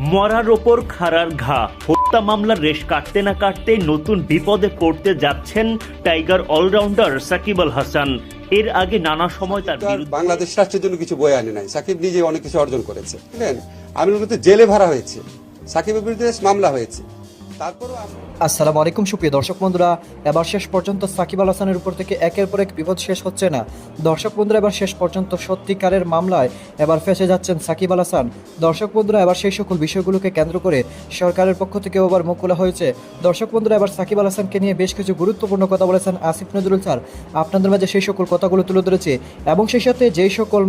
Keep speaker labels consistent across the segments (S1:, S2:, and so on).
S1: মরার ওপর খাড়ার ঘা, হত্যা মামলার রেশ কাটতে না কাটতেই নতুন বিপদে পড়তে যাচ্ছেন টাইগার অলরাউন্ডার সাকিব আল হাসান। এর আগে নানা সময় তার
S2: বাংলাদেশ রাষ্ট্রের জন্য কিছু বয়ে আনে নাই। সাকিব নিজে অনেক কিছু অর্জন করেছে, বুঝলেন। আমিনুল কিন্তু জেলে ভরা হয়েছে, সাকিবের বিরুদ্ধে মামলা হয়েছে।
S3: আসসালামু আলাইকুম সুপ্রিয় দর্শক বন্ধুরা, এবার শেষ পর্যন্ত সাকিব আল হাসানের উপর থেকে একের পর এক বিপদ শেষ হচ্ছে না। দর্শক বন্ধুরা, এবার শেষ পর্যন্ত সত্যিকারের মামলায় এবার ফেঁসে যাচ্ছেন সাকিব আল হাসান। দর্শক বন্ধুরা, এবার সেই সকল বিষয়গুলোকে কেন্দ্র করে সরকারের পক্ষ থেকে এবার মুখ খোলা হয়েছে। দর্শক বন্ধুরা, এবার সাকিব আল হাসানকে নিয়ে বেশ কিছু গুরুত্বপূর্ণ কথা বলেছেন আসিফ নজরুল স্যার। আপনাদের মাঝে সেই সকল কথাগুলো তুলে ধরেছে এবং সেই সাথে যেই সকল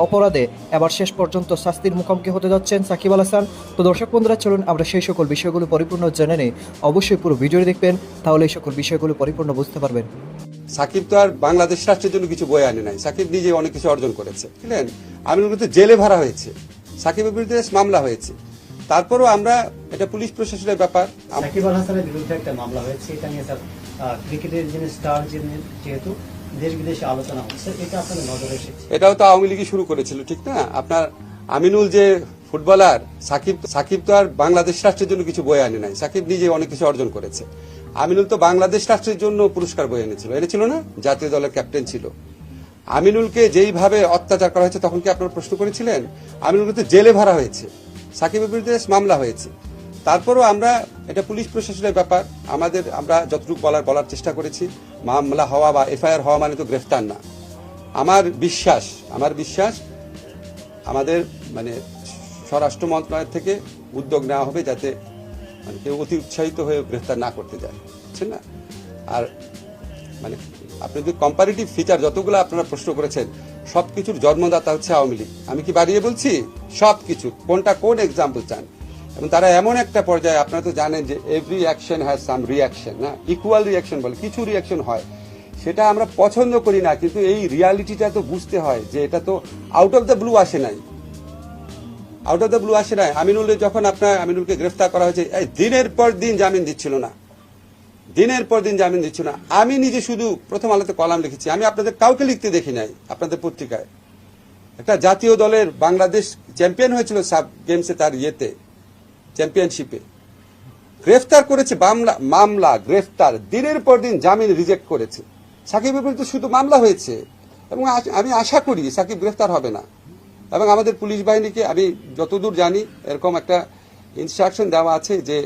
S3: অপরাধে এবার শেষ পর্যন্ত শাস্তির মুখোমুখি হতে যাচ্ছেন সাকিব আল হাসান। তো দর্শক বন্ধুরা, চলুন আমরা সেই সকল বিষয়গুলো পরিপূর্ণ জেনে নেই। অবশ্যই পুরো ভিডিওটি দেখবেন, তাহলে এই সকল বিষয়গুলো পরিপূর্ণ বুঝতে পারবেন।
S2: সাকিব তো আর বাংলাদেশ রাষ্ট্রের জন্য কিছু বয়ে আনে নাই। সাকিব নিজে অনেক কিছু অর্জন করেছে, বুঝলেন। আমিনুল কিন্তু জেলে ভরা হয়েছে, সাকিবের বিরুদ্ধে মামলা হয়েছে। তারপরও আমরা, এটা পুলিশ প্রশাসনের ব্যাপার।
S4: সাকিব আল হাসানের বিরুদ্ধে একটা মামলা হয়েছে, এটা নিয়ে স্যার ক্রিকেটের যিনি স্টার যেহেতু দেশ বিদেশে আলোচনা হচ্ছে, এটা আপনাদের নজরে এসেছে।
S2: এটাও তো আওয়ামী লীগই শুরু করেছিল, ঠিক না? আপনার আমিনুল যে ফুটবলার, সাকিব তো আর বাংলাদেশ রাষ্ট্রের জন্য কিছু বয়ে আনে নাই। সাকিব নিজে অনেক কিছু অর্জন করেছে। আমিনুল তো বাংলাদেশ রাষ্ট্রের জন্য পুরস্কার বয়ে এনেছিল না? জাতীয় দলের ক্যাপ্টেন ছিল। আমিনুলকে যেইভাবে অত্যাচার করা হয়েছে, তখন কি আপনারা প্রশ্ন করেছিলেন? আমিনুল কিন্তু জেলে ভরা হয়েছে, সাকিবের বিরুদ্ধে মামলা হয়েছে। তারপরও আমরা, এটা পুলিশ প্রশাসনের ব্যাপার। আমরা যতটুকু বলার চেষ্টা করেছি। মামলা হওয়া বা এফআইআর হওয়া মানে তো গ্রেফতার না। আমার বিশ্বাস আমাদের স্বরাষ্ট্র মন্ত্রণালয় থেকে উদ্যোগ নেওয়া হবে, যাতে কেউ অতি উৎসাহিত হয়ে গ্রেফতার না করতে যায়, বুঝছেন না? আর আপনি যদি কম্পারেটিভ ফিচার যতগুলো আপনারা প্রশ্ন করেছেন, সবকিছুর জন্মদাতা হচ্ছে আওয়ামী লীগ। আমি কি বাড়িয়ে বলছি? সবকিছু, কোন এক্সাম্পল চান? এবং তারা এমন একটা পর্যায়ে, আপনারা তো জানেন যে every action has some reaction, না? ইকুয়াল রিয়াকশন বলে কিছু রিয়াকশন হয়, সেটা আমরা পছন্দ করি না, কিন্তু এই রিয়ালিটিটা তো বুঝতে হয় যে এটা তো আউট অফ দ্য ব্লু আসে নাই। আমিনুলকে গ্রেফতার করা হয়েছে, দিনের পর দিন জামিন দিচ্ছিল না। আমি নিজে শুধু প্রথম আলোতে কলাম লিখেছি, আমি আপনাদের কাউকে লিখতে দেখি নাই। আপনাদের পত্রিকায় একটা জাতীয় দলের বাংলাদেশ চ্যাম্পিয়ন হয়েছিল সাব গেমসে, তার চ্যাম্পিয়নশিপে গ্রেফতার করেছে, মামলা গ্রেফতার, দিনের পর দিন জামিন রিজেক্ট করেছে। সাকিবের বিরুদ্ধে শুধু মামলা হয়েছে, এবং আমি আশা করি সাকিব গ্রেফতার হবে না। এবং আমাদের পুলিশ বাহিনীকে আমি যতদূর জানি, এরকম একটা ইনস্ট্রাকশন দেওয়া আছে যে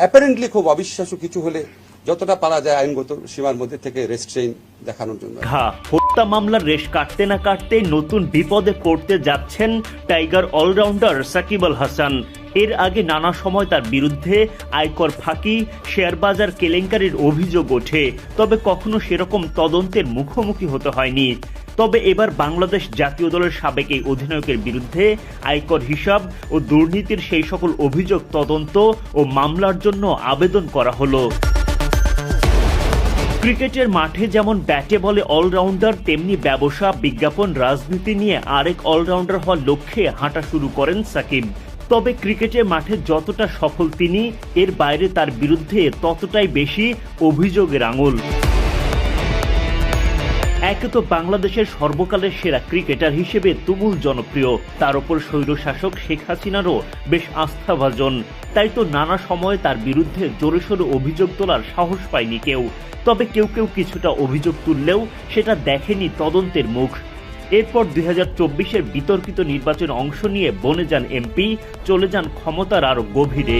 S2: অ্যাপারেন্টলি খুব অবিশ্বাস্য কিছু হলে যতটা পারা যায় আইনগত সীমার মধ্যে থেকে রেস্ট্রেইন দেখানোর জন্য।
S1: হত্যা মামলার রেশ কাটতে না কাটতেই নতুন বিপদে পড়তে যাচ্ছেন টাইগার অলরাউন্ডার সাকিব আল হাসান। এর আগে নানা সময় তার বিরুদ্ধে আয়কর ফাঁকি, শেয়ার বাজার কেলেঙ্কারির অভিযোগ ওঠে, তবে কখনো সেরকম তদন্তের মুখোমুখি হতে হয়নি। তবে এবার বাংলাদেশ জাতীয় দলের সাবেক এই অধিনায়কের বিরুদ্ধে আয়কর হিসাব ও দুর্নীতির সেই সকল অভিযোগ তদন্ত ও মামলার জন্য আবেদন করা হলো। ক্রিকেটের মাঠে যেমন ব্যাটে বলে অলরাউন্ডার, তেমনি ব্যবসা, বিজ্ঞাপন, রাজনীতি নিয়ে আরেক অলরাউন্ডার হওয়ার লক্ষ্যে হাঁটা শুরু করেন সাকিব। তবে ক্রিকেটের মাঠে যতটা সফল তিনি, এর বাইরে তার বিরুদ্ধে ততটাই বেশি অভিযোগের আঙুল। একে তো বাংলাদেশের সর্বকালের সেরা ক্রিকেটার হিসেবে তুমুল জনপ্রিয়, তার উপর স্বৈরশাসক শেখ হাসিনারও বেশ আস্থাভাজন। তাই তো নানা সময়ে তার বিরুদ্ধে জোরেশোরে অভিযোগ তোলার সাহস পায়নি কেউ। তবে কেউ কিছুটা অভিযোগ তুললেও সেটা দেখেনি তদন্তের মুখ। এরপর 2024-এর বিতর্কিত নির্বাচনে অংশ নিয়ে বনে যান এমপি, চলে যান ক্ষমতার আরো গভীরে।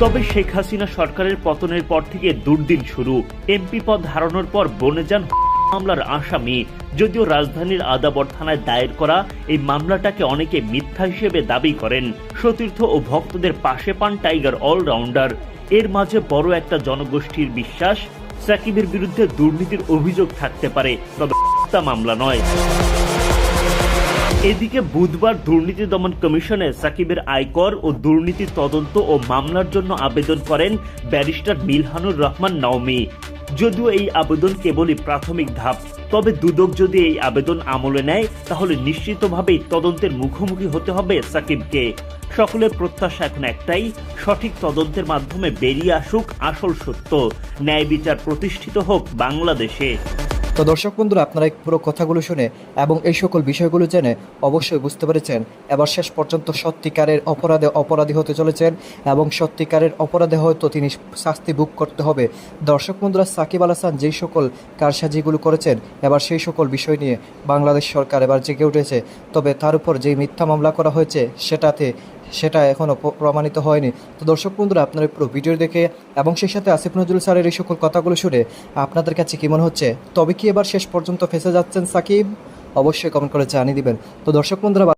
S1: তবে শেখ হাসিনা সরকারের পতনের পর থেকে দুর্দিন শুরু। এমপি পদ হারানোর পর বনে যান মামলার আসামি। যদিও রাজধানীর আদাবর থানায় দায়ের করা এই মামলাটাকে অনেকে মিথ্যা হিসেবে দাবি করেন, সতীর্থ ও ভক্তদের পাশে পান টাইগার অলরাউন্ডার। এর মাঝে বড় একটা জনগোষ্ঠীর বিশ্বাস, সাকিবের বিরুদ্ধে দুর্নীতির অভিযোগ থাকতে পারে, তবে হত্যা মামলা নয়। এদিকে বুধবার দুর্নীতি দমন কমিশনে সাকিবের আয়কর ও দুর্নীতি তদন্ত ও মামলার জন্য আবেদন করেন ব্যারিস্টার মিলহানুর রহমান নাওমি। যদিও এই আবেদন কেবলই প্রাথমিক ধাপ, তবে দুদক যদি এই আবেদন আমলে নেয়, তাহলে নিশ্চিতভাবেই তদন্তের মুখোমুখি হতে হবে সাকিবকে। সকলের প্রত্যাশা এখন একটাই, সঠিক তদন্তের মাধ্যমে বেরিয়ে আসুক আসল সত্য, ন্যায় বিচার প্রতিষ্ঠিত হোক বাংলাদেশে।
S3: তো দর্শক বন্ধুরা, আপনারা এই পুরো কথাগুলো শুনে এবং এই সকল বিষয়গুলো জেনে অবশ্যই বুঝতে পেরেছেন এবার শেষ পর্যন্ত সত্যিকারের অপরাধী হতে চলেছেন এবং সত্যিকারের অপরাধে হয়তো তিনি শাস্তি ভোগ করতে হবে। দর্শক বন্ধুরা, সাকিব আল হাসান যেই সকল কারসাজিগুলো করেছেন এবার সেই সকল বিষয় নিয়ে বাংলাদেশ সরকার এবার জেগে উঠেছে। তবে তার উপর যেই মিথ্যা মামলা করা হয়েছে সেটা এখনও প্রমাণিত হয়নি। তো দর্শক বন্ধুরা, আপনারা পুরো ভিডিও দেখে এবং সেই সাথে আসিফ নজরুল স্যারের এই সকল কথাগুলো শুনে আপনাদের কাছে কী মনে হচ্ছে? তবে কি এবার শেষ পর্যন্ত ফেঁসে যাচ্ছেন সাকিব? অবশ্যই কমেন্ট করে জানিয়ে দিবেন। তো দর্শক বন্ধুরা,